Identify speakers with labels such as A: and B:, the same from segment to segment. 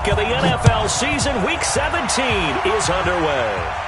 A: week of the NFL season. Week 17 is underway.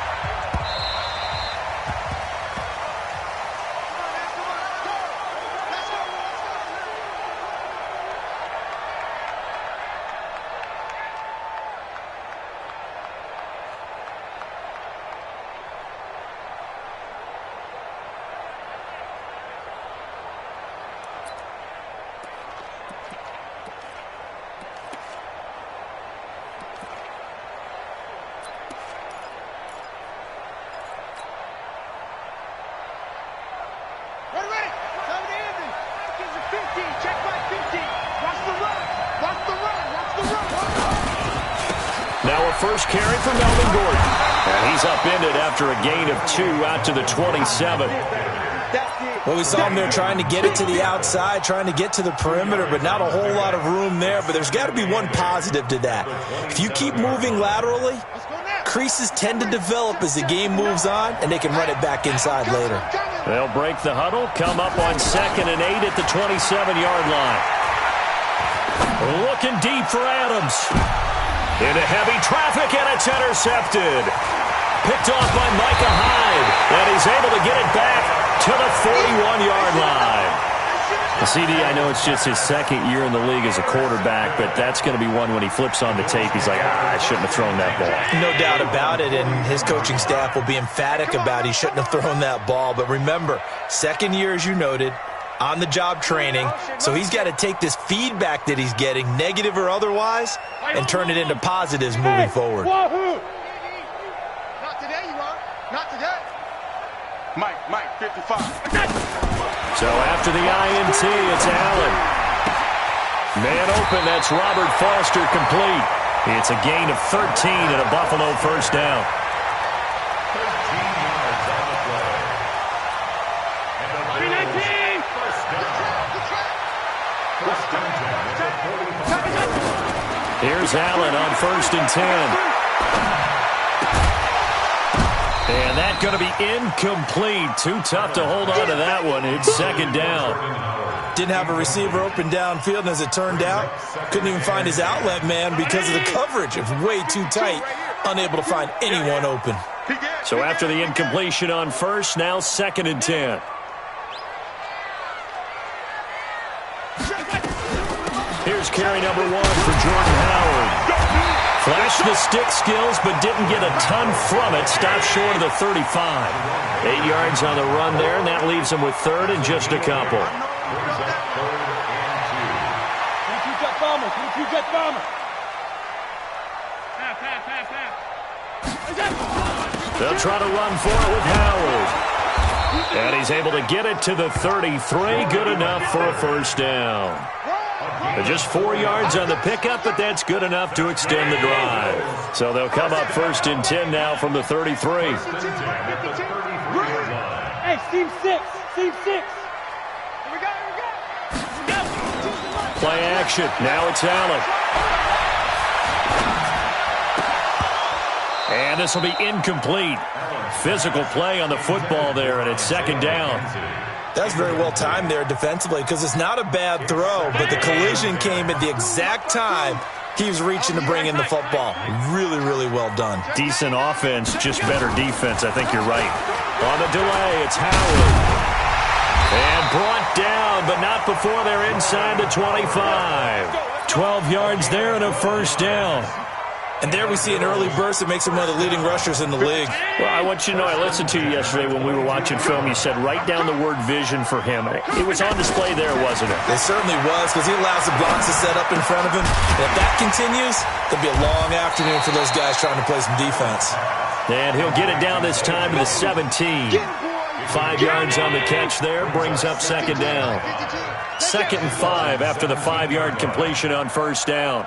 B: Now a first carry for Melvin Gordon. And he's upended after a gain of 2 out to the 27.
C: Well, we saw him there trying to get it to the outside, trying to get to the perimeter, but not a whole lot of room there. But there's got to be one positive to that. If you keep moving laterally, creases tend to develop as the game moves on, and they can run it back inside later.
B: They'll break the huddle, come up on 2nd and 8 at the 27-yard line. Looking deep for Adams. Into heavy traffic, and it's intercepted. Picked off by Micah Hyde, and he's able to get it back to the 41-yard line. CD, I know it's just his 2nd year in the league as a quarterback, but that's going to be one when he flips on the tape. He's like, I shouldn't have thrown that ball.
C: No doubt about it, and his coaching staff will be emphatic about he shouldn't have thrown that ball. But remember, 2nd year, as you noted, on-the-job training, so he's got to take this feedback that he's getting, negative or otherwise, and turn it into positives moving forward.
D: Not today, you are. Not today. Mike, 55.
B: So after the INT, it's Allen. Man open, that's Robert Foster complete. It's a gain of 13 and a Buffalo first down. Here's Allen on 1st and 10. And that's going to be incomplete. Too tough to hold on to that one. It's 2nd down.
C: Didn't have a receiver open downfield, and as it turned out, couldn't even find his outlet man because of the coverage. It was way too tight, unable to find anyone open.
B: So after the incompletion on 1st, now 2nd and 10. Here's carry number 1 for Jordan Howard. Flashed the stick skills, but didn't get a ton from it. Stopped short of the 35. 8 yards on the run there, and that leaves him with 3rd and just a couple. They'll try to run for it with Howard. And he's able to get it to the 33. Good enough for a first down. Just 4 yards on the pickup, but that's good enough to extend the drive. So they'll come up 1st and 10 now from the 33.
D: Hey, Steve 6. Here we go.
B: Play action. Now it's Allen. And this will be incomplete. Physical play on the football there, and it's 2nd down.
C: That's very well timed there defensively because it's not a bad throw, but the collision came at the exact time he was reaching to bring in the football. Really, really well done.
B: Decent offense, just better defense. I think you're right. On the delay, it's Howard. And brought down, but not before they're inside the 25. 12 yards there and a first down.
C: And there we see an early burst that makes him one of the leading rushers in the league.
B: Well, I want you to know, I listened to you yesterday when we were watching film. You said write down the word vision for him. It was on display there, wasn't it?
C: It certainly was, because he allows the blocks to set up in front of him. And if that continues, it'll be a long afternoon for those guys trying to play some defense.
B: And he'll get it down this time to the 17. 5 yards on the catch there, brings up 2nd down. 2nd and 5 after the 5-yard completion on first down.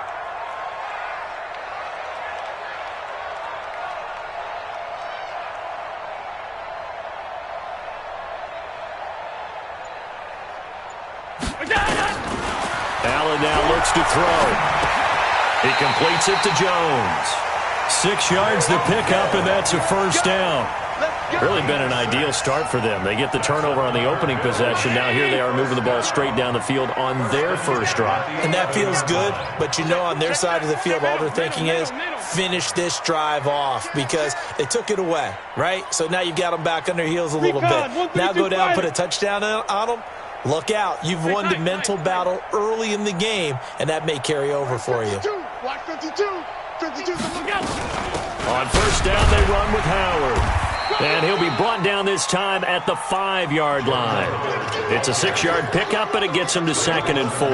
B: Allen now looks to throw. He completes it to Jones. 6 yards to pick up, and that's a first down. Really been an ideal start for them. They get the turnover on the opening possession. Now here they are moving the ball straight down the field on their first drive.
C: And that feels good, but you know on their side of the field, all they're thinking is finish this drive off because they took it away, right? So now you've got them back on their heels a little bit. Now go down, put a touchdown on them. Look out. You've won the mental battle early in the game, and that may carry over for you.
B: On first down, they run with Howard. And he'll be brought down this time at the 5-yard line. It's a 6-yard pickup, and it gets him to 2nd and 4.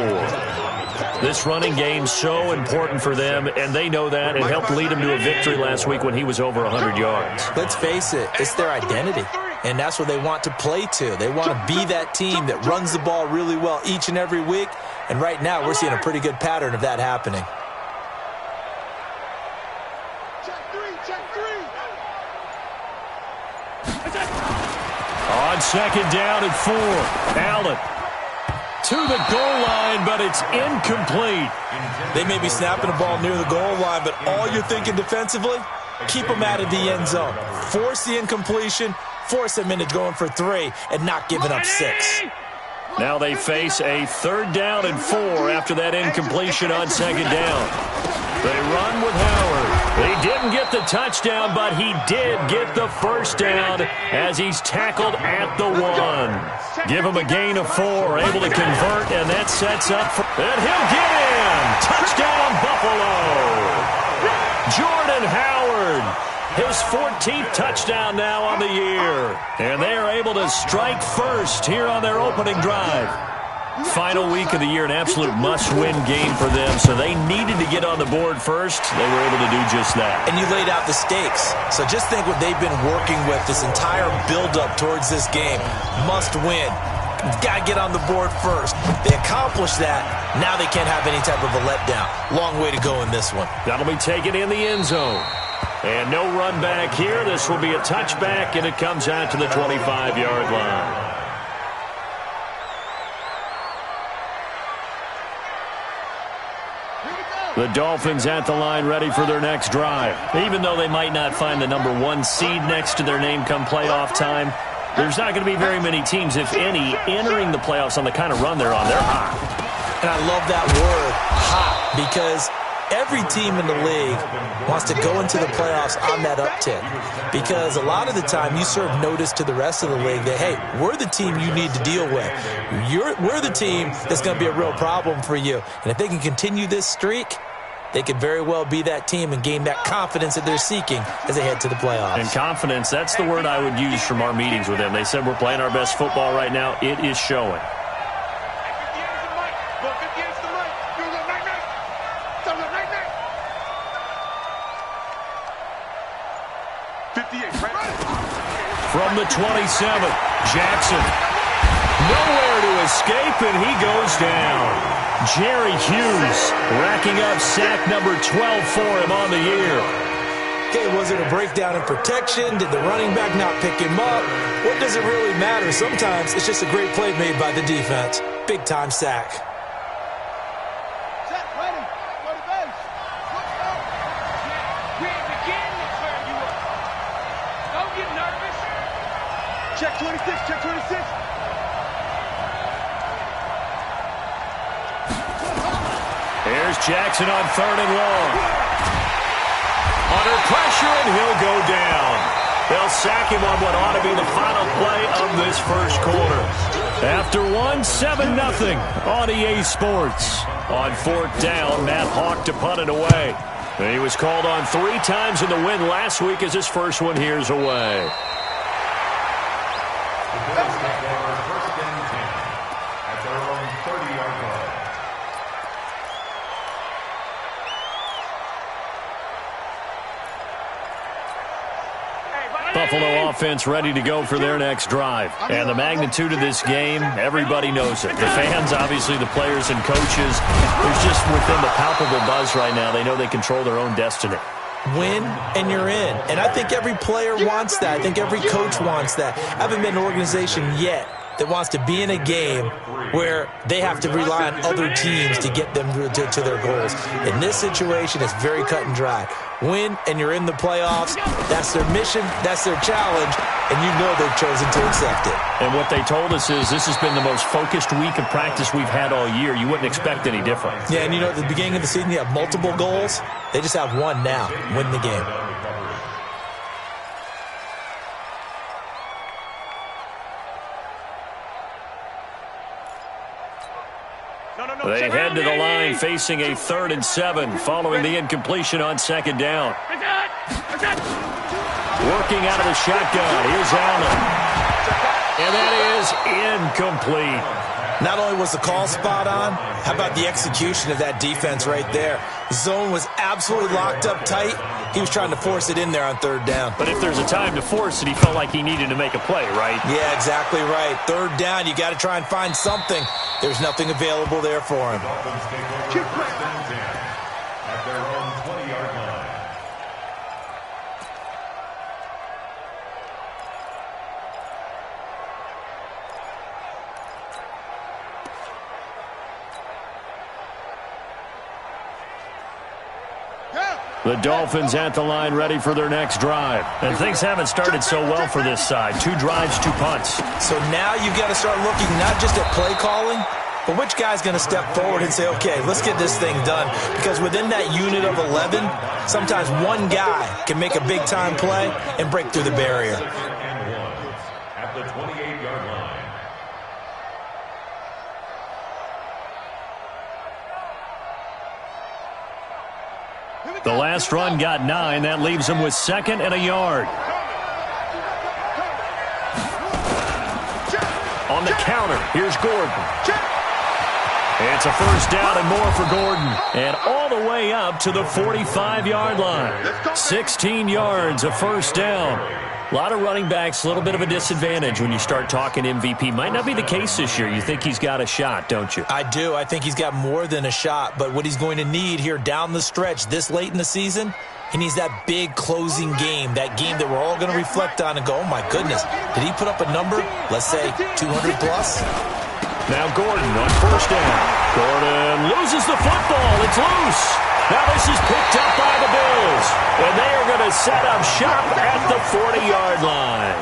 B: This running game's so important for them, and they know that. It helped lead them to a victory last week when he was over 100 yards.
C: Let's face it, it's their identity, and that's what they want to play to. They want to be that team that runs the ball really well each and every week, and right now we're seeing a pretty good pattern of that happening.
B: On 2nd down and 4, Allen to the goal line, but it's incomplete.
C: They may be snapping the ball near the goal line, but all you're thinking defensively, keep them out of the end zone. Force the incompletion, force them into going for 3, and not giving up 6.
B: Now they face a 3rd down and 4 after that incompletion on 2nd down. They run with Howard. He didn't get the touchdown, but he did get the first down as he's tackled at the 1. Give him a gain of 4, able to convert, and that sets up for... And he'll get in! Touchdown, Buffalo! Jordan Howard, his 14th touchdown now on the year. And they are able to strike first here on their opening drive. Final week of the year, an absolute must-win game for them, so they needed to get on the board first. They were able to do just that.
C: And you laid out the stakes. So just think what they've been working with this entire build-up towards this game. Must win. Got to get on the board first. They accomplished that. Now they can't have any type of a letdown. Long way to go in this one.
B: That'll be taken in the end zone. And no run back here. This will be a touchback, and it comes out to the 25-yard line. The Dolphins at the line ready for their next drive. Even though they might not find the number 1 seed next to their name come playoff time, there's not going to be very many teams, if any, entering the playoffs on the kind of run they're on. They're hot.
C: And I love that word, hot, because every team in the league wants to go into the playoffs on that uptick. Because a lot of the time you serve notice to the rest of the league that, hey, we're the team you need to deal with. We're the team that's going to be a real problem for you. And if they can continue this streak, they could very well be that team and gain that confidence that they're seeking as they head to the playoffs.
B: And confidence, that's the word I would use from our meetings with them. They said we're playing our best football right now. It is showing. From the 27, Jackson. Nowhere to escape, and he goes down. Jerry Hughes racking up sack number 12 for him on the year.
C: Okay, was it a breakdown in protection? Did the running back not pick him up? What does it really matter? Sometimes it's just a great play made by the defense. Big-time sack.
D: Check 26, check 26.
B: Here's Jackson on 3rd and long. Under pressure, and he'll go down. They'll sack him on what ought to be the final play of this first quarter. After 7-0 on EA Sports. On 4th down, Matt Hawk to punt it away. And he was called on 3 times in the win last week as his first one here's away. Buffalo offense ready to go for their next drive. And the magnitude of this game, everybody knows it. The fans, obviously the players and coaches, there's just within the palpable buzz right now. They know they control their own destiny.
C: Win and you're in. And I think every player wants that. I think every coach wants that. I haven't been in an organization yet that wants to be in a game where they have to rely on other teams to get them to their goals. In this situation, it's very cut and dry. Win, and you're in the playoffs. That's their mission. That's their challenge. And you know they've chosen to accept it.
B: And what they told us is this has been the most focused week of practice we've had all year. You wouldn't expect any different.
C: Yeah, and you know, at the beginning of the season, you have multiple goals. They just have one now. Win the game.
B: They head to the line facing a 3rd and 7 following the incompletion on 2nd down. Working out of the shotgun. Here's Allen. And that is incomplete.
C: Not only was the call spot on, how about the execution of that defense right there? Zone was absolutely locked up tight. He was trying to force it in there on 3rd down.
B: But if there's a time to force it, he felt like he needed to make a play, right?
C: Yeah, exactly right. 3rd down, you got to try and find something. There's nothing available there for him.
E: At their own 20-yard line.
B: The Dolphins at the line ready for their next drive. And things haven't started so well for this side. 2 drives, 2 punts.
C: So now you've got to start looking not just at play calling, but which guy's going to step forward and say, okay, let's get this thing done. Because within that unit of 11, sometimes one guy can make a big-time play and break through the barrier.
E: At the 28-yard line.
B: The last run got 9. That leaves him with 2nd and a yard. On the counter, here's Gordon. It's a 1st down and more for Gordon. And all the way up to the 45-yard line. 16 yards, a 1st down. A lot of running backs, a little bit of a disadvantage when you start talking MVP. Might not be the case this year. You think he's got a shot, don't you?
C: I do. I think he's got more than a shot. But what he's going to need here down the stretch this late in the season, he needs that big closing game, that game that we're all going to reflect on and go, oh, my goodness, did he put up a number, let's say 200 plus?
B: Now Gordon on 1st down. Gordon loses the football. It's loose. Now this is picked up by the Bills. And they are going to set up shop at the 40-yard line.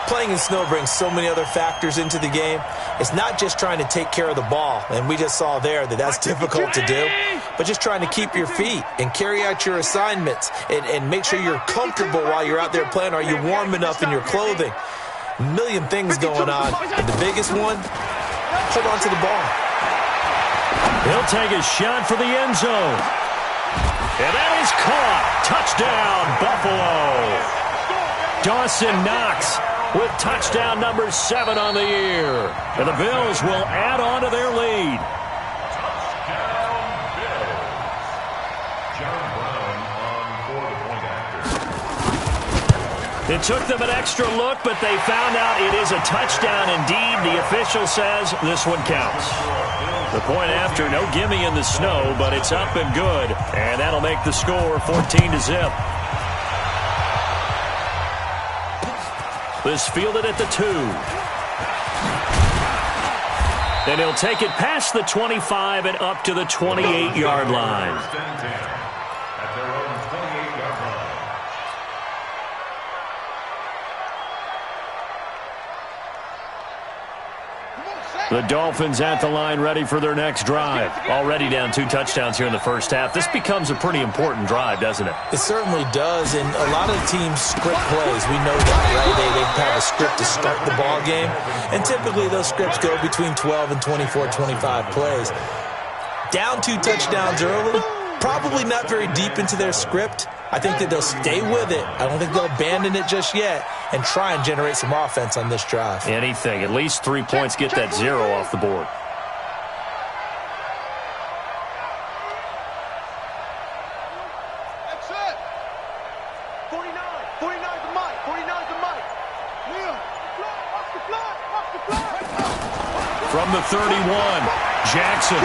C: Playing in snow brings so many other factors into the game. It's not just trying to take care of the ball, and we just saw there that that's difficult to do, but just trying to keep your feet and carry out your assignments and make sure you're comfortable while you're out there playing. Are you warm enough in your clothing? A million things going on, and the biggest one, hold on to the ball.
B: He'll take a shot for the end zone. And that is caught. Touchdown, Buffalo. Dawson Knox with touchdown number 7 on the year. And the Bills will add on to their lead. It took them an extra look, but they found out it is a touchdown indeed. The official says this one counts. The point after, no gimme in the snow, but it's up and good. And that'll make the score 14-0. This fielded at the 2. And he'll take it past the 25 and up to the 28-yard line.
E: At their own 28-yard line.
B: The Dolphins at the line ready for their next drive. Already down 2 touchdowns here in the first half. This becomes a pretty important drive, doesn't it?
C: It certainly does, and a lot of the teams script plays. We know that, right? They have a script to start the ball game, and typically those scripts go between 12 and 24, 25 plays. Down 2 touchdowns early, probably not very deep into their script. I think that they'll stay with it. I don't think they'll abandon it just yet and try and generate some offense on this drive.
B: Anything. At least 3 points, get that 0 off the board.
D: That's it. 49 to Mike. 49 to Mike. Off the fly.
B: From the 31, Jackson.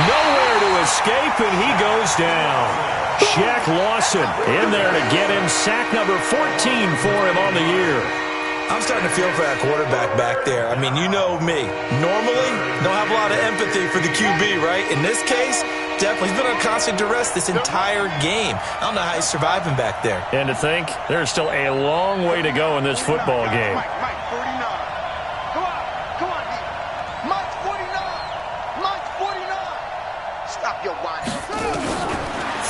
B: Nowhere to escape, and he goes down. Shaq Lawson in there to get him. Sack number 14 for him on the year.
C: I'm starting to feel for that quarterback back there. I mean, you know me. Normally, don't have a lot of empathy for the QB, right? In this case, definitely. He's been on constant duress this entire game. I don't know how he's surviving back there.
B: And to think, there's still a long way to go in this football game.
F: Mike, 49. Come on, Mike, 49. Mike, 49. Stop your whining.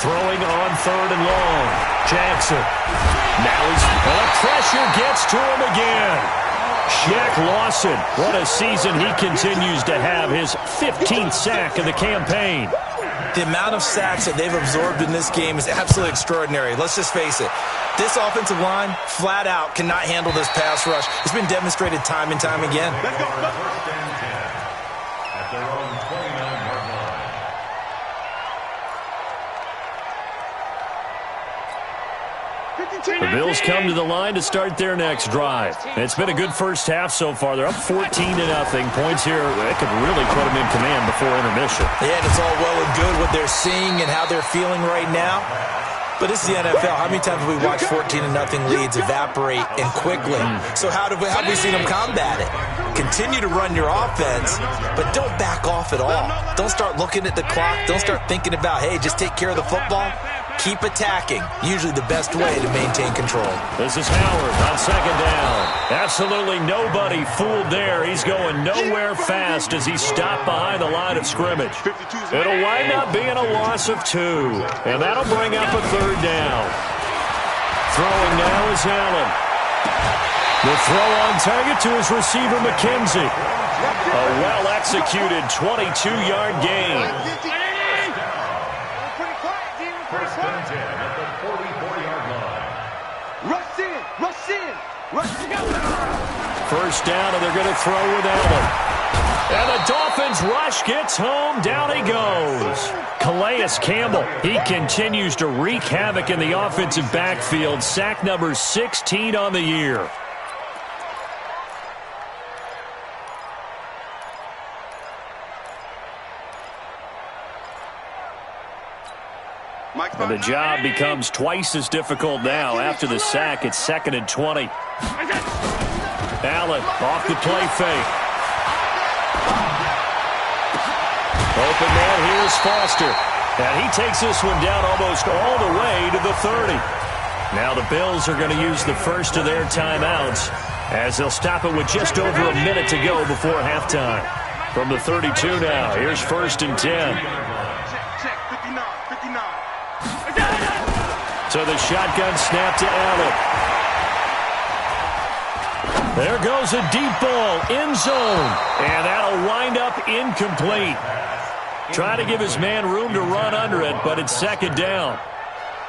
B: Throwing on 3rd and long. Jackson. Now the pressure gets to him again. Shaq Lawson. What a season he continues to have. His 15th sack of the campaign.
C: The amount of sacks that they've absorbed in this game is absolutely extraordinary. Let's just face it. This offensive line, flat out, cannot handle this pass rush. It's been demonstrated time and time again.
E: Let's go. First and 10 at their own 29-yard line.
B: The Bills come to the line to start their next drive. It's been a good first half so far. They're up 14-0. Points here that could really put them in command before intermission.
C: Yeah, and it's all well and good what they're seeing and how they're feeling right now. But this is the NFL. How many times have we watched 14-0 leads evaporate and quickly? So how have we seen them combat it? Continue to run your offense, but don't back off at all. Don't start looking at the clock. Don't start thinking about, hey, just take care of the football. Keep attacking. Usually the best way to maintain control.
B: This is Howard on 2nd down. Absolutely nobody fooled there. He's going nowhere fast as he stopped behind the line of scrimmage. It'll wind up being a loss of 2, and that'll bring up a 3rd down. Throwing now is Allen. The throw on target to his receiver, McKenzie. A well-executed 22-yard gain.
E: First and 10 at the 44-yard line.
F: Rush in.
B: First down, and they're going to throw with Allen. And the Dolphins rush gets home. Down he goes. Calais Campbell, he continues to wreak havoc in the offensive backfield. Sack number 16 on the year. And the job becomes twice as difficult now. After the sack, it's 2nd and 20. Allen off the play fake. Open man, here's Foster. And he takes this one down almost all the way to the 30. Now the Bills are going to use the first of their timeouts as they'll stop it with just over a minute to go before halftime. From the 32 now, here's 1st and 10. So the shotgun snap to Allen. There goes a deep ball, end zone. And that'll wind up incomplete. Try to give his man room to run under it, but it's 2nd down.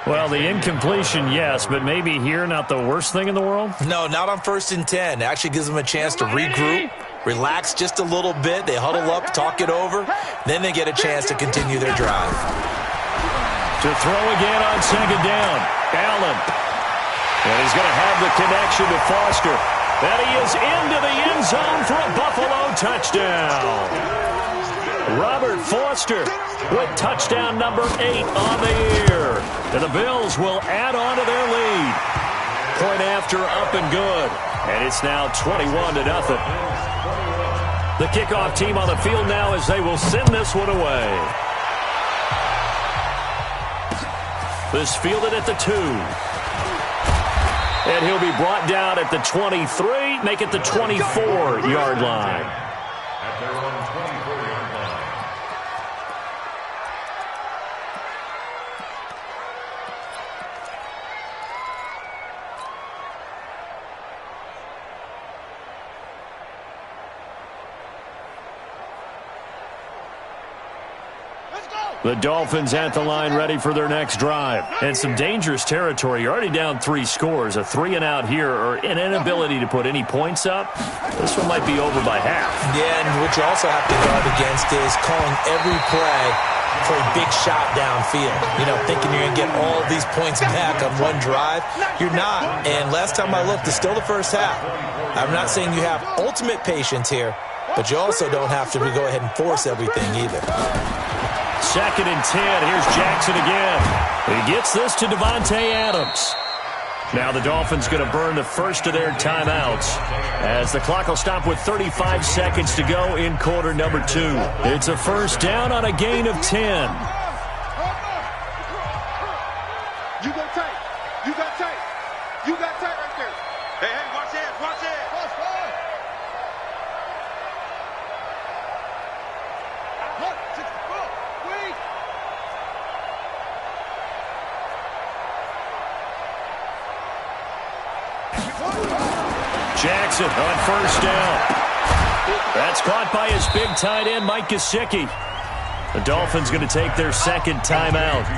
B: Well, the incompletion, yes, but maybe here not the worst thing in the world?
C: No, not on 1st and 10. It actually gives them a chance to regroup, relax just a little bit. They huddle up, talk it over. Then they get a chance to continue their drive.
B: To throw again on 2nd down. Allen. And he's going to have the connection to Foster. And he is into the end zone for a Buffalo touchdown. Robert Foster with touchdown number 8 on the year. And the Bills will add on to their lead. Point after up and good. And it's now 21-0. The kickoff team on the field now as they will send this one away. This fielded at the 2. And he'll be brought down at the 23, make it the 24-yard line.
E: At their own 24-yard line.
B: The Dolphins at the line ready for their next drive. And some dangerous territory. You're already down 3 scores. A 3-and-out here or an inability to put any points up. This one might be over by half.
C: Yeah, and what you also have to guard against is calling every play for a big shot downfield. You know, thinking you're going to get all these points back on one drive. You're not. And last time I looked, it's still the first half. I'm not saying you have ultimate patience here, but you also don't have to go ahead and force everything either.
B: 2nd and 10. Here's Jackson again. He gets this to Devontae Adams. Now the Dolphins going to burn the first of their timeouts as the clock will stop with 35 seconds to go in quarter number 2. It's a first down on a gain of 10.
F: You go tight. You got tight. You got tight right there. Hey, hey, watch it. Watch it. Watch it.
B: Jackson on first down. That's caught by his big tight end, Mike Gesicki. The Dolphins going to take their second timeout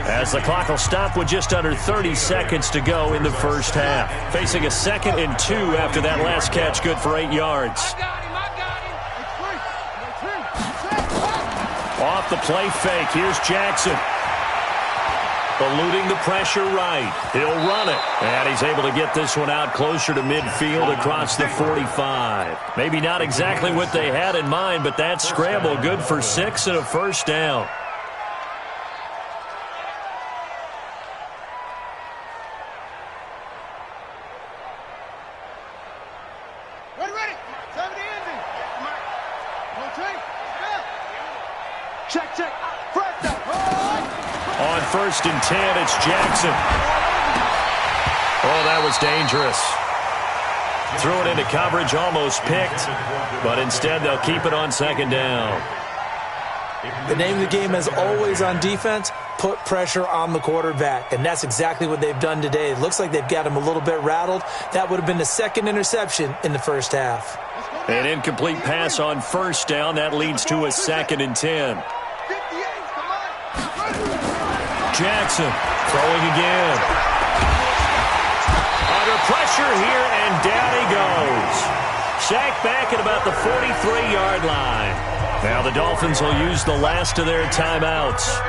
B: as the clock will stop with just under 30 seconds to go in the first half. Facing a 2nd and 2 after that last catch, good for 8 yards. Off the play fake, here's Jackson. Eluding the pressure right. He'll run it. And he's able to get this one out closer to midfield across the 45. Maybe not exactly what they had in mind, but that scramble good for 6 and a first down.
F: Ready. Time of the ending. Check. Fresh down.
B: On 1st and 10, it's Jackson. Oh, that was dangerous. Threw it into coverage, almost picked, but instead they'll keep it on 2nd down.
C: The name of the game, as always on defense, put pressure on the quarterback, and that's exactly what they've done today. It looks like they've got him a little bit rattled. That would have been the 2nd interception in the first half.
B: An incomplete pass on first down. That leads to a 2nd and 10. Jackson throwing again. Under pressure here, and down he goes. Sacked back at about the 43-yard line. Now the Dolphins will use the last of their timeouts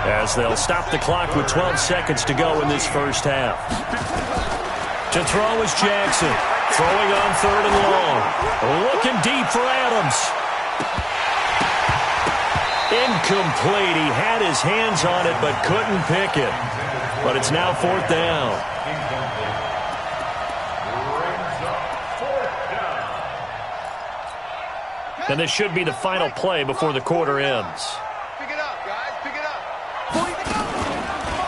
B: as they'll stop the clock with 12 seconds to go in this first half. To throw is Jackson. Throwing on 3rd and long. Looking deep for Adams. Incomplete. He had his hands on it but couldn't pick it. But it's now 4th down. And this should be the final play before the quarter ends.
F: Pick it up, guys. Pick it up.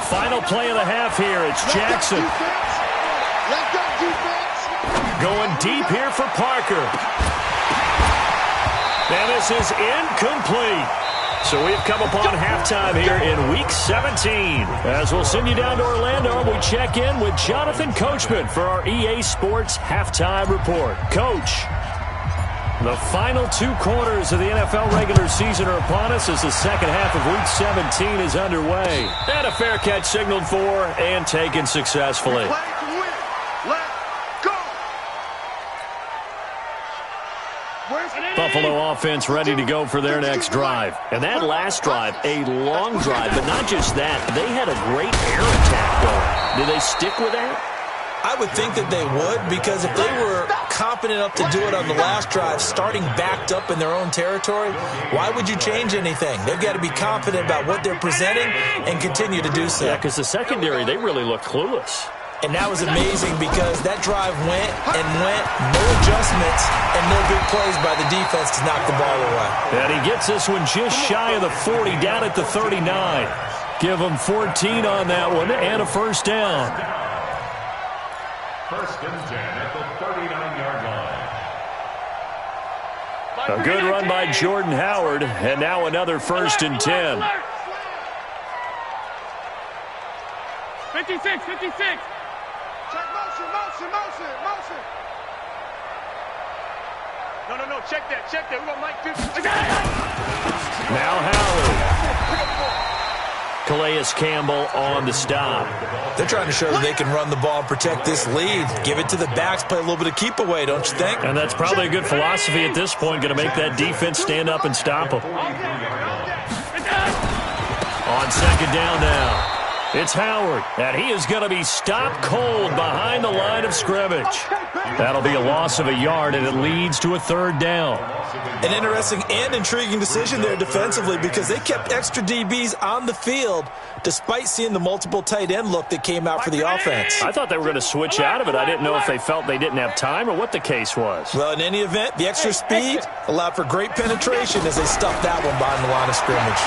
B: Final play of the half here. It's Jackson.
F: Let's go, defense.
B: Going deep here for Parker. And this is incomplete. So we've come upon halftime here in Week 17. As we'll send you down to Orlando, we check in with Jonathan Coachman for our EA Sports Halftime Report. Coach, the final 2 quarters of the NFL regular season are upon us as the second half of Week 17 is underway. And a fair catch signaled for and taken successfully.
F: Play to win. Let's go.
B: Buffalo offense ready to go for their next drive. And that last drive, a long drive, but not just that. They had a great air attack going. Do they stick with that?
C: I would think that they would, because if they were confident enough to do it on the last drive, starting backed up in their own territory, why would you change anything? They've got to be confident about what they're presenting and continue to do so.
B: Yeah, because the secondary, they really look clueless.
C: And that was amazing because that drive went and went, no adjustments and no big plays by the defense to knock the ball away.
B: And he gets this one just shy of the 40, down at the 39. Give him 14 on that one and a first down.
E: 1st and 10 at the 39-yard line.
B: A good run by Jordan Howard, and now another 1st and 10.
D: 56.
F: Check motion. No. Check that. We want Mike 50.
B: Now Howard. Calais Campbell on the stop.
C: They're trying to show that they can run the ball and protect this lead. Give it to the backs, play a little bit of keep away, don't you think?
B: And that's probably a good philosophy at this point, going to make that defense stand up and stop them. On 2nd down now. It's Howard, and he is going to be stopped cold behind the line of scrimmage. That'll be a loss of a yard, and it leads to a third down.
C: An interesting and intriguing decision there defensively because they kept extra DBs on the field despite seeing the multiple tight end look that came out for the offense.
B: I thought they were going to switch out of it. I didn't know if they felt they didn't have time or what the case was.
C: Well, in any event, the extra speed allowed for great penetration as they stuffed that one behind the line of scrimmage.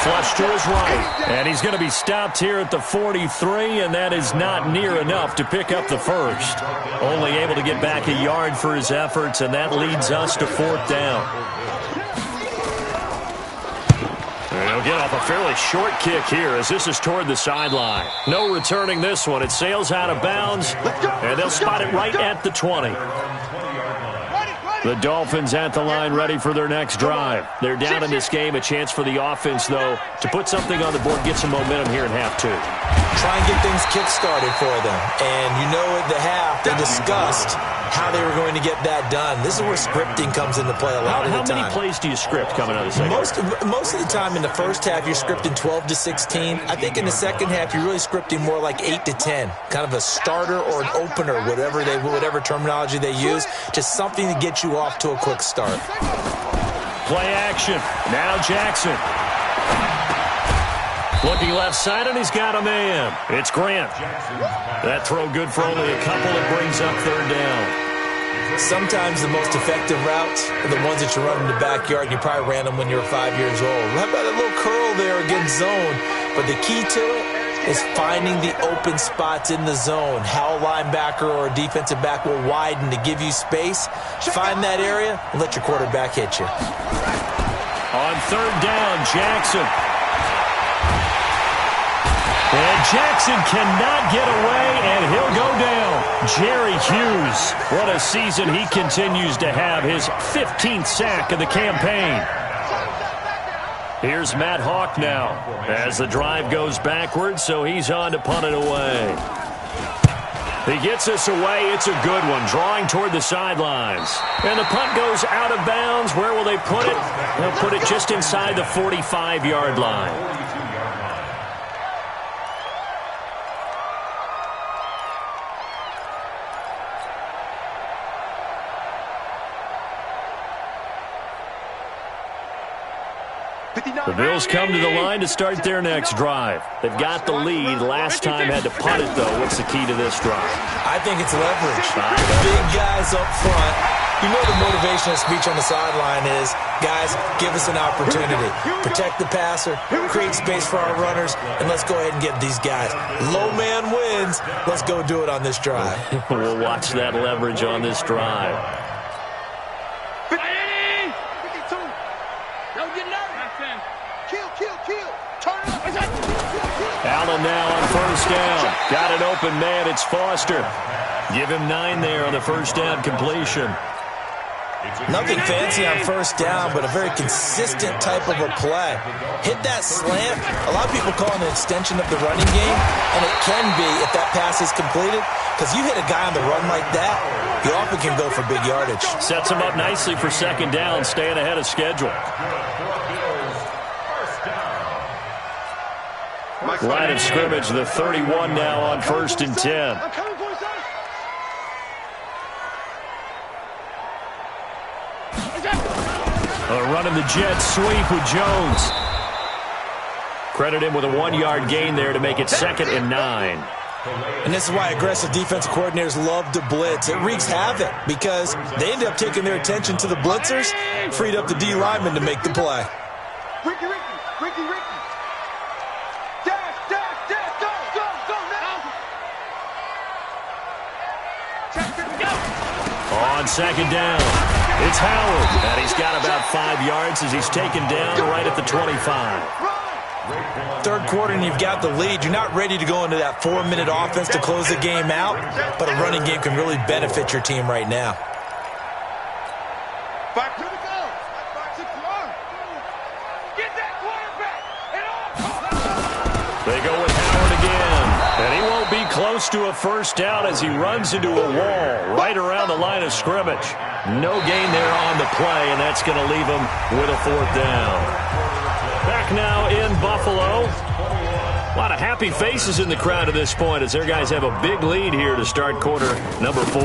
B: Flush to his right, and he's going to be stopped here at the 43, and that is not near enough to pick up the first. Only able to get back a yard for his efforts, and that leads us to fourth down. He'll get off a fairly short kick here as this is toward the sideline. No returning this one. It sails out of bounds, and they'll spot it right at the 20. The Dolphins at the line ready for their next drive. They're down in this game. A chance for the offense, though, to put something on the board, get some momentum here in half two.
C: Try and get things kick-started for them. And you know at the half, they discussed how they were going to get that done. This is where scripting comes into play a lot of the time.
B: How many plays do you script coming out of the second half?
C: Most of the time in the first half, you're scripting 12 to 16. I think in the second half, you're really scripting more like 8 to 10. Kind of a starter or an opener, whatever terminology they use. Just something to get you off to a quick start.
B: Play action. Now Jackson. Looking left side, and he's got a man. It's Grant. That throw good for only a couple. That brings up third down.
C: Sometimes the most effective routes are the ones that you run in the backyard. You probably ran them when you were 5 years old. How about a little curl there against zone? But the key to it is finding the open spots in the zone. How a linebacker or a defensive back will widen to give you space. Find that area and let your quarterback hit you.
B: On third down, Jackson. And Jackson cannot get away, and he'll go down. Jerry Hughes, what a season he continues to have, his 15th sack of the campaign. Here's Matt Hawk now as the drive goes backwards, so he's on to punt it away. He gets us away. It's a good one, drawing toward the sidelines. And the punt goes out of bounds. Where will they put it? They'll put it just inside the 45-yard line. The Bills come to the line to start their next drive. They've got the lead. Last time had to punt it, though. What's the key to this drive?
C: I think it's leverage. Big guys up front. You know the motivational speech on the sideline is, guys, give us an opportunity. Protect the passer, create space for our runners, and let's go ahead and get these guys. Low man wins. Let's go do it on this drive.
B: We'll watch that leverage on this drive. Allen now on first down. Got an open man. It's Foster. Give him 9 there on the first down completion.
C: Nothing fancy on first down, but a very consistent type of a play. Hit that slant. A lot of people call it an extension of the running game, and it can be if that pass is completed, because you hit a guy on the run like that, you often can go for big yardage.
B: Sets him up nicely for second down, staying ahead of schedule. Line of scrimmage, the 31 now on 1st and 10. Running the jet sweep with Jones. Credit him with a 1-yard gain there to make it 2nd and 9.
C: And this is why aggressive defensive coordinators love to blitz. It wreaks havoc because they end up taking their attention to the blitzers, freed up the D lineman to make the play.
F: Ricky.
B: On second down, it's Howard, and he's got about 5 yards as he's taken down right at the 25.
C: Third quarter and you've got the lead. You're not ready to go into that 4-minute offense to close the game out, but a running game can really benefit your team right now.
B: They go with Howard again, and he won't be close to a first down as he runs into a wall right around the line of scrimmage. No gain there on the play, and that's going to leave him with a 4th down. Back now in Buffalo. A lot of happy faces in the crowd at this point as their guys have a big lead here to start quarter number 4.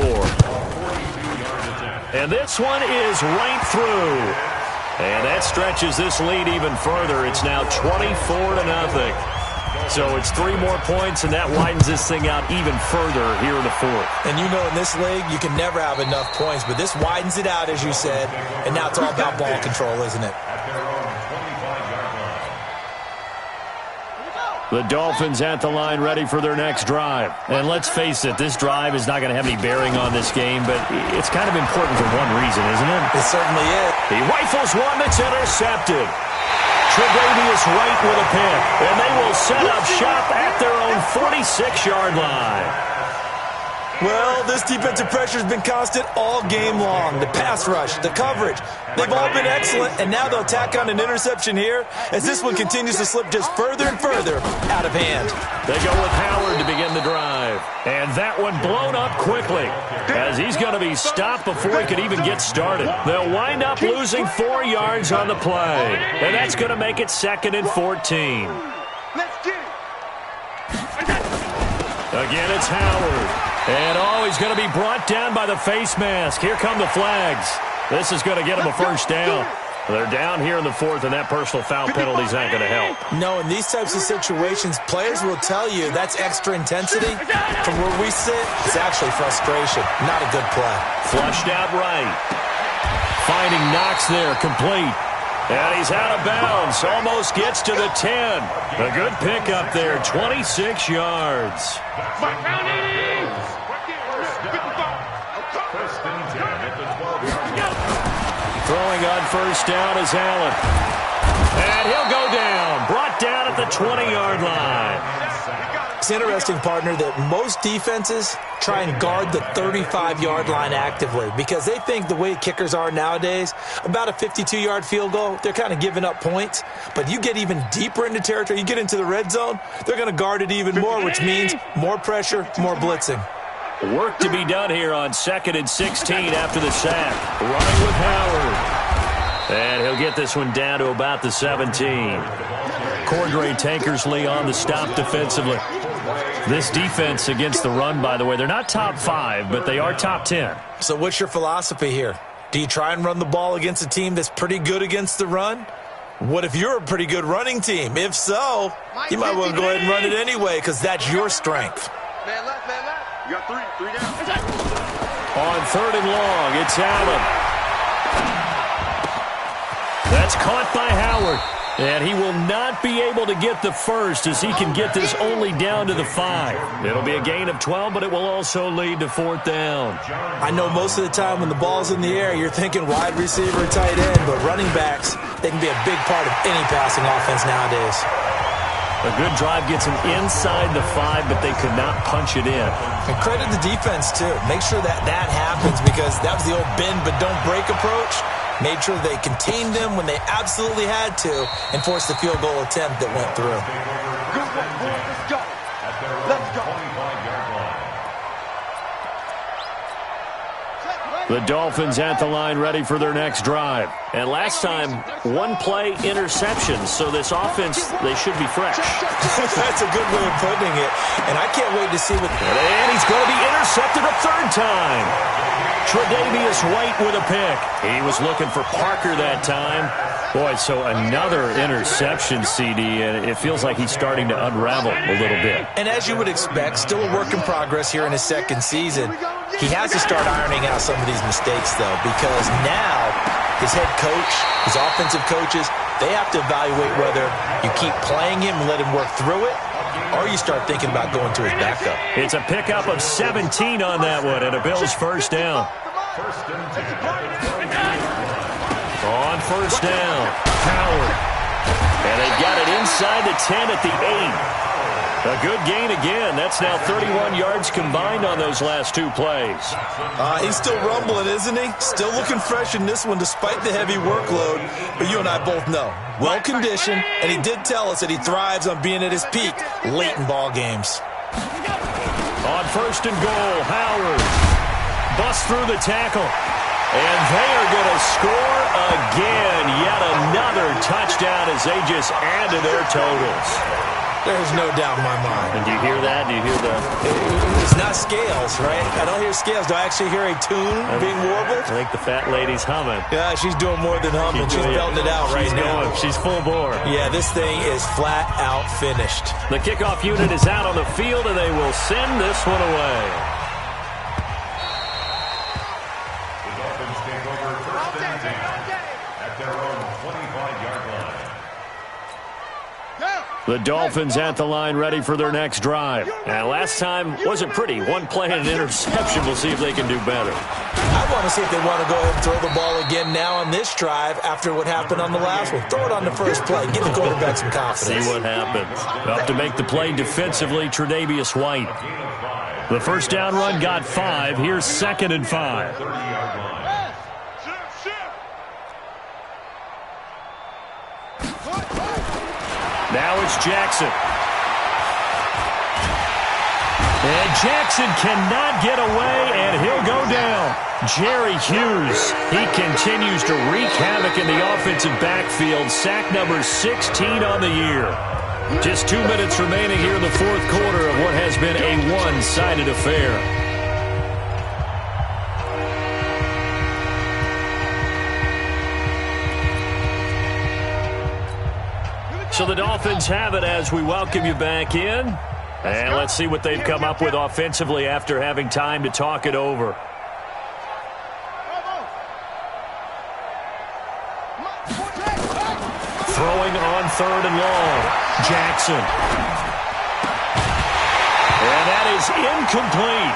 B: And this one is right through. And that stretches this lead even further. It's now 24-0. So it's 3 more points, and that widens this thing out even further here in the 4th.
C: And you know in this league, you can never have enough points, but this widens it out, as you said, and now it's all about ball control, isn't it?
B: The Dolphins at the line ready for their next drive. And let's face it, this drive is not going to have any bearing on this game, but it's kind of important for one reason, isn't it?
C: It certainly is.
B: He rifles one that's intercepted. Tre'Davious White with a pick, and they will set up shop at their own 46-yard line.
C: Well, this defensive pressure has been constant all game long. The pass rush, the coverage, they've all been excellent, and now they'll tack on an interception here as this one continues to slip just further and further out of hand.
B: They go with Howard to begin the drive, and that one blown up quickly as he's going to be stopped before he could even get started. They'll wind up losing 4 yards on the play, and that's going to make it 2nd and 14. Again, it's Howard. And he's going to be brought down by the face mask. Here come the flags. This is going to get him a first down. They're down here in the 4th, and that personal foul penalty is not going to help.
C: No, in these types of situations, players will tell you that's extra intensity. From where we sit, it's actually frustration. Not a good play.
B: Flushed out right. Finding Knox there, complete. And he's out of bounds. Almost gets to the 10. A good pickup there, 26 yards. Throwing on first down is Allen. And he'll go down. Brought down at the 20-yard line.
C: It's interesting, partner, that most defenses try and guard the 35-yard line actively because they think the way kickers are nowadays, about a 52-yard field goal, they're kind of giving up points. But you get even deeper into territory, you get into the red zone, they're going to guard it even more, which means more pressure, more blitzing.
B: Work to be done here on 2nd and 16 after the sack. Running with Howard. And he'll get this one down to about the 17. Cordray Tankersley on the stop defensively. This defense against the run, by the way, they're not top 5, but they are top 10.
C: So what's your philosophy here? Do you try and run the ball against a team that's pretty good against the run? What if you're a pretty good running team? If so, you might want to go ahead and run it anyway because that's your strength.
F: Man left, man left. You got 3 down.
B: On 3rd and long, it's Allen. That's caught by Howard. And he will not be able to get the first as he can get this only down to the 5. It'll be a gain of 12, but it will also lead to 4th down.
C: I know most of the time when the ball's in the air, you're thinking wide receiver, tight end, but running backs, they can be a big part of any passing offense nowadays.
B: A good drive gets them inside the 5, but they could not punch it in.
C: And credit the defense, too. Make sure that happens because that was the old bend but don't break approach. Made sure they contained them when they absolutely had to and forced the field goal attempt that went through.
F: Let's go. Let's go.
B: The Dolphins at the line ready for their next drive. And last time, 1-play interception, so this offense, they should be fresh.
C: That's a good way of putting it. And I can't wait to see what...
B: And he's going to be intercepted a 3rd time. Tre'Davious White with a pick. He was looking for Parker that time. Boy, so another interception, CD, and it feels like he's starting to unravel a little bit.
C: And as you would expect, still a work in progress here in his 2nd season. He has to start ironing out some of these mistakes, though, because now his head coach, his offensive coaches, they have to evaluate whether you keep playing him and let him work through it, or you start thinking about going to his backup.
B: It's a pickup of 17 on that one, and a Bills first down. On first down, Howard. And they've got it inside the 10 at the 8. A good gain again. That's now 31 yards combined on those last 2 plays.
C: He's still rumbling, isn't he? Still looking fresh in this one despite the heavy workload. But you and I both know, well-conditioned, and he did tell us that he thrives on being at his peak late in ball games.
B: On first and goal, Howard busts through the tackle. And they are going to score again. Yet another touchdown as they just add to their totals.
C: There's no doubt in my mind.
B: And do you hear that? Do you hear the...
C: It's not scales, right? I don't hear scales. Do I actually hear a tune being warbled?
B: I think the fat lady's humming.
C: Yeah, she's doing more than humming. She's belting it out right now.
B: She's full bore.
C: Yeah, this thing is flat out finished.
B: The kickoff unit is out on the field, and they will send this one away.
E: The Dolphins take over first and 10 at their own 25-yard line.
B: The Dolphins at the line ready for their next drive. And last time wasn't pretty. One play and an interception. We'll see if they can do better.
C: I want to see if they want to go ahead and throw the ball again now on this drive after what happened on the last one. Throw it on the first play. Give the quarterback some confidence.
B: See what happens. Up to make the play defensively, Tre'Davious White. The first down run got 5. Here's 2nd and 5.
E: 30-yard line.
B: Now it's Jackson. And Jackson cannot get away, and he'll go down. Jerry Hughes, he continues to wreak havoc in the offensive backfield. Sack number 16 on the year. Just 2 minutes remaining here in the fourth quarter of what has been a one-sided affair. So the Dolphins have it as we welcome you back in. And let's see what they've come up with offensively after having time to talk it over. Throwing on 3rd and long. Jackson. And that is incomplete.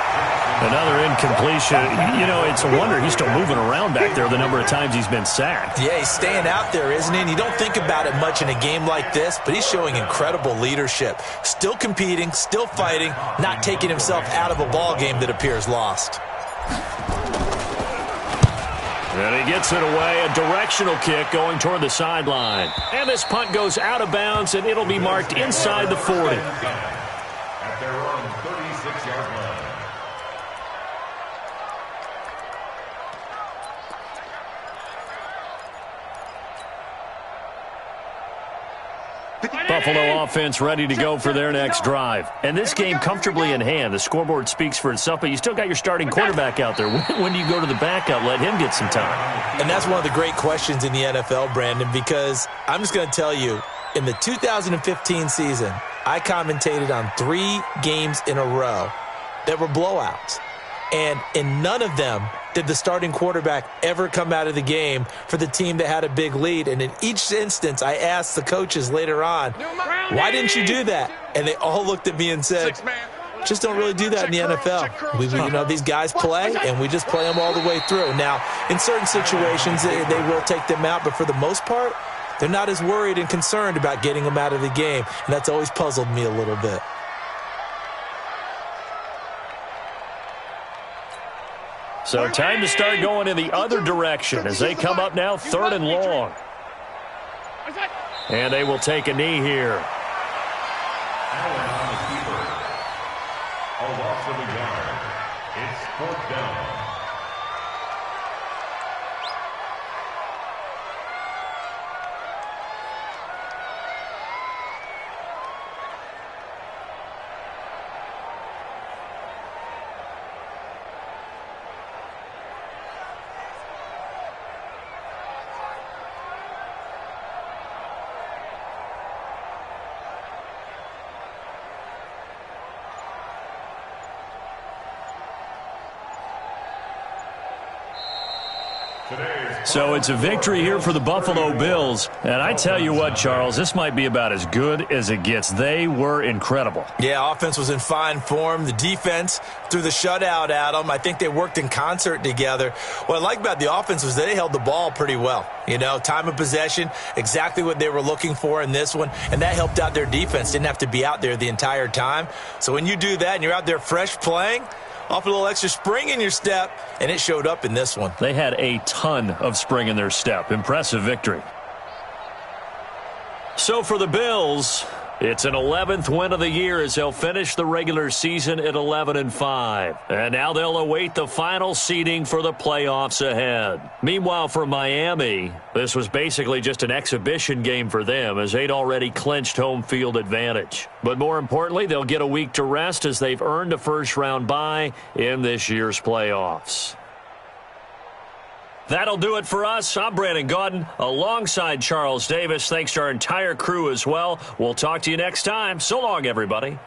B: Another incompletion. You know, it's a wonder he's still moving around back there the number of times he's been sacked.
C: Yeah, he's staying out there, isn't he? And you don't think about it much in a game like this, but he's showing incredible leadership. Still competing, still fighting, not taking himself out of a ball game that appears lost.
B: And he gets it away, a directional kick going toward the sideline. And this punt goes out of bounds, and it'll be marked inside the 40.
E: At their own 36-yard line.
B: Buffalo offense ready to go for their next drive. And this game comfortably in hand. The scoreboard speaks for itself, but you still got your starting quarterback out there. When do you go to the backup? Let him get some time.
C: And that's one of the great questions in the NFL, Brandon, because I'm just going to tell you, in the 2015 season, I commentated on 3 games in a row that were blowouts. And in none of them did the starting quarterback ever come out of the game for the team that had a big lead. And in each instance, I asked the coaches later on, why didn't you do that? And they all looked at me and said, just don't really do that in the NFL. You know, these guys play, and we just play them all the way through. Now, in certain situations, they will take them out, but for the most part, they're not as worried and concerned about getting them out of the game. And that's always puzzled me a little bit.
B: So time to start going in the other direction as they come up now 3rd and long. And they will take a knee here.
E: Allen on the keeper. A loss of a yard. It's 4th down.
B: So it's a victory here for the Buffalo Bills. And I tell you what, Charles, this might be about as good as it gets. They were incredible.
C: Yeah, offense was in fine form. The defense threw the shutout at them. I think they worked in concert together. What I like about the offense was they held the ball pretty well. You know, time of possession, exactly what they were looking for in this one. And that helped out their defense. Didn't have to be out there the entire time. So when you do that and you're out there fresh playing, off a little extra spring in your step, and it showed up in this one.
B: They had a ton of spring in their step. Impressive victory. So for the Bills, It's an 11th win of the year as they'll finish the regular season at 11-5. And now they'll await the final seeding for the playoffs ahead. Meanwhile, for Miami, this was basically just an exhibition game for them as they'd already clinched home field advantage. But more importantly, they'll get a week to rest as they've earned a first-round bye in this year's playoffs. That'll do it for us. I'm Brandon Gaudin alongside Charles Davis. Thanks to our entire crew as well. We'll talk to you next time. So long, everybody.